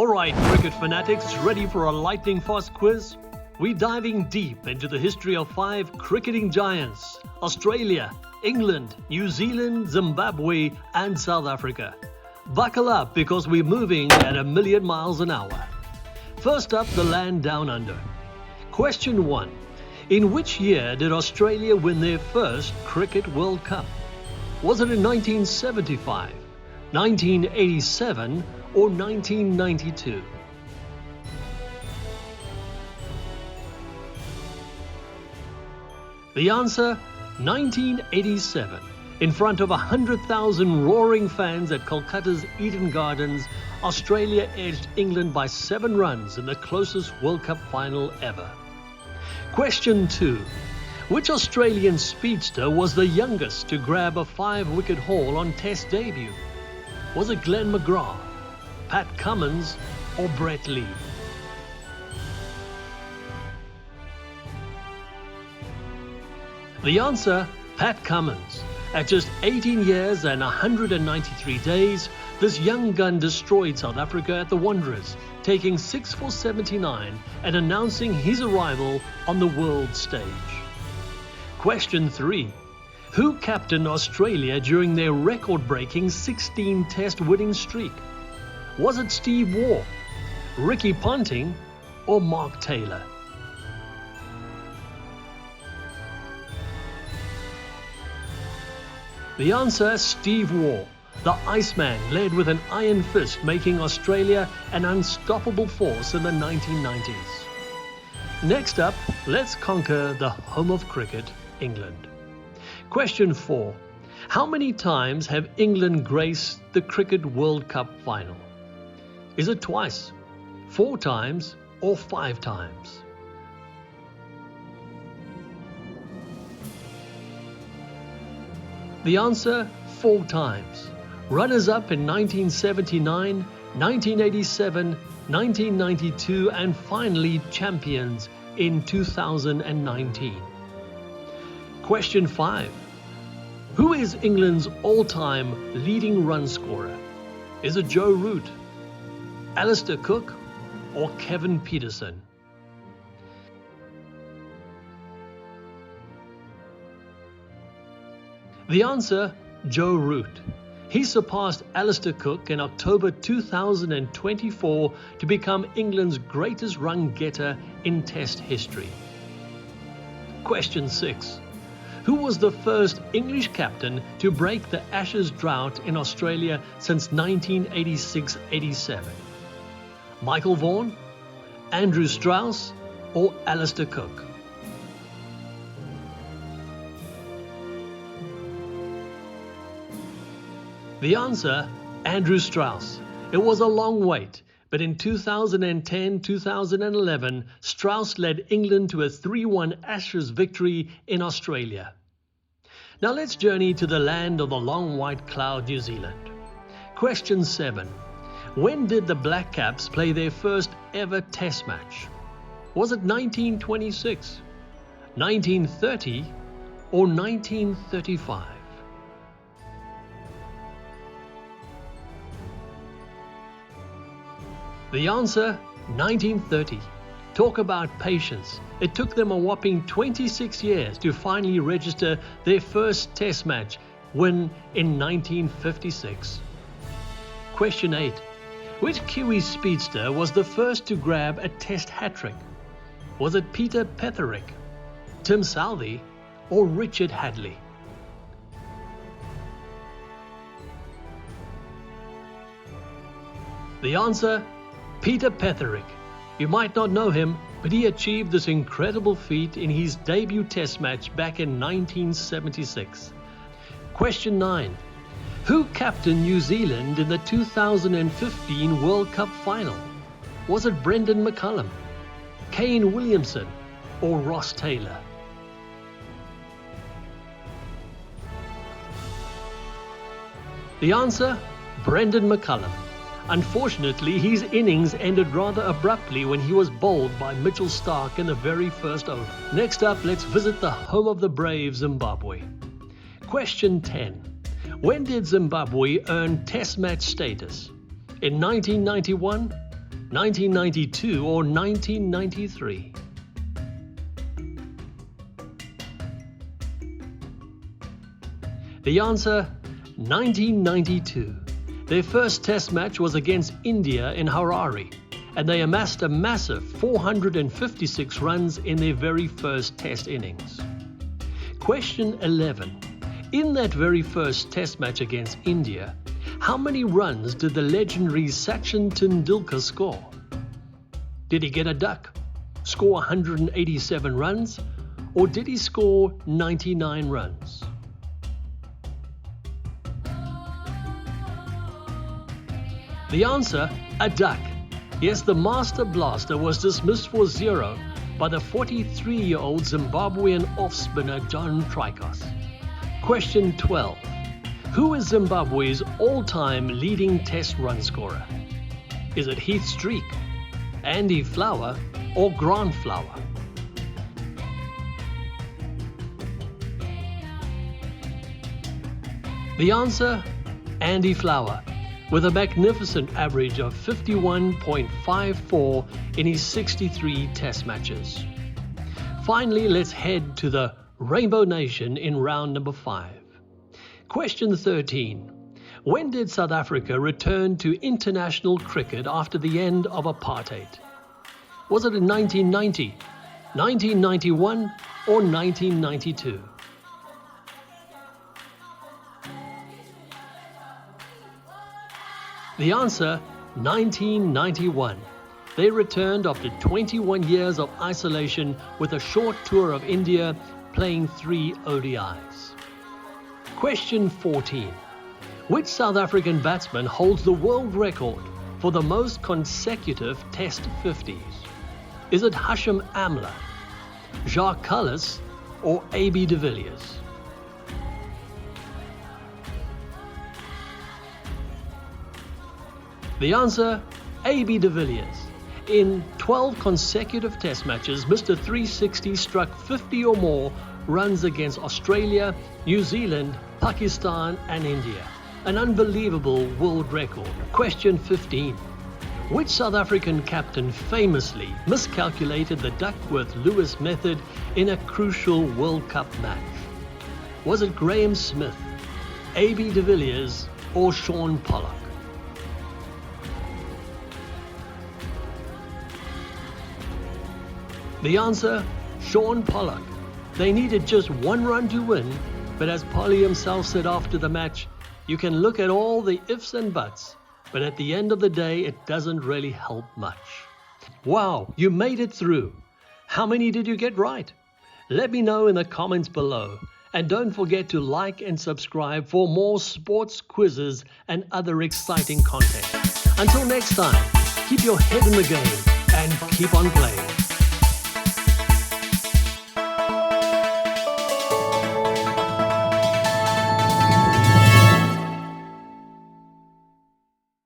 Alright, cricket fanatics, ready for a lightning-fast quiz? We're diving deep into the history of 5 cricketing giants: Australia, England, New Zealand, Zimbabwe and South Africa. Buckle up because we're moving at 1,000,000 miles an hour. First up, the land down under. Question 1. In which year did Australia win their first Cricket World Cup? Was it in 1975, 1987 or 1992? The answer, 1987. In front of 100,000 roaring fans at Kolkata's Eden Gardens, Australia edged England by 7 runs in the closest World Cup final ever. Question 2. Which Australian speedster was the youngest to grab a 5-wicket haul on Test debut? Was it Glenn McGrath, Pat Cummins or Brett Lee? The answer, Pat Cummins. At just 18 years and 193 days, this young gun destroyed South Africa at the Wanderers, taking 6 for 79 and announcing his arrival on the world stage. Question 3. Who captained Australia during their record-breaking 16-test winning streak? Was it Steve Waugh, Ricky Ponting or Mark Taylor? The answer, Steve Waugh. The Iceman led with an iron fist, making Australia an unstoppable force in the 1990s. Next up, let's conquer the home of cricket, England. Question 4. How many times have England graced the Cricket World Cup final? Is it twice, 4 times or 5 times? The answer, 4 times. Runners-up in 1979, 1987, 1992 and finally champions in 2019. Question 5. Who is England's all-time leading run scorer? Is it Joe Root, Alistair Cook or Kevin Peterson? The answer, Joe Root. He surpassed Alistair Cook in October 2024 to become England's greatest run getter in Test history. Question 6. Who was the first English captain to break the Ashes drought in Australia since 1986-87? Michael Vaughan, Andrew Strauss or Alistair Cook? The answer, Andrew Strauss. It was a long wait, but in 2010-2011, Strauss led England to a 3-1 Ashes victory in Australia. Now let's journey to the land of the long white cloud, New Zealand. Question 7. When did the Black Caps play their first ever Test match? Was it 1926, 1930 or 1935? The answer, 1930. Talk about patience. It took them a whopping 26 years to finally register their first Test match win in 1956. Question 8. Which Kiwi speedster was the first to grab a Test hat-trick? Was it Peter Petherick, Tim Southee or Richard Hadley? The answer, Peter Petherick. You might not know him, but he achieved this incredible feat in his debut Test match back in 1976. Question 9. Who captained New Zealand in the 2015 World Cup final? Was it Brendan McCullum, Kane Williamson or Ross Taylor? The answer, Brendan McCullum. Unfortunately, his innings ended rather abruptly when he was bowled by Mitchell Starc in the very first over. Next up, let's visit the home of the brave, Zimbabwe. Question 10. When did Zimbabwe earn Test match status? In 1991, 1992 or 1993? The answer, 1992. Their first test match was against India in Harare, and they amassed a massive 456 runs in their very first test innings. Question 11. In that very first test match against India, how many runs did the legendary Sachin Tendulkar score? Did he get a duck, score 187 runs, or did he score 99 runs? The answer, a duck. Yes, the Master Blaster was dismissed for 0 by the 43-year-old Zimbabwean off-spinner John Tricos. Question 12. Who is Zimbabwe's all-time leading test run scorer? Is it Heath Streak, Andy Flower, or Grant Flower? The answer, Andy Flower, with a magnificent average of 51.54 in his 63 test matches. Finally, let's head to the Rainbow Nation in round number 5. Question 13. When did South Africa return to international cricket after the end of apartheid? Was it in 1990, 1991, or 1992? The answer, 1991. They returned after 21 years of isolation with a short tour of India, playing 3 ODIs. Question 14. Which South African batsman holds the world record for the most consecutive Test 50s? Is it Hashim Amla, Jacques Kallis, or A.B. de Villiers? The answer, A.B. de Villiers. In 12 consecutive test matches, Mr. 360 struck 50 or more runs against Australia, New Zealand, Pakistan and India. An unbelievable world record. Question 15. Which South African captain famously miscalculated the Duckworth-Lewis method in a crucial World Cup match? Was it Graham Smith, A.B. de Villiers, or Shaun Pollock? The answer, Shaun Pollock. They needed just 1 run to win, but as Polly himself said after the match, you can look at all the ifs and buts, but at the end of the day, it doesn't really help much. Wow, you made it through. How many did you get right? Let me know in the comments below. And don't forget to like and subscribe for more sports quizzes and other exciting content. Until next time, keep your head in the game and keep on playing.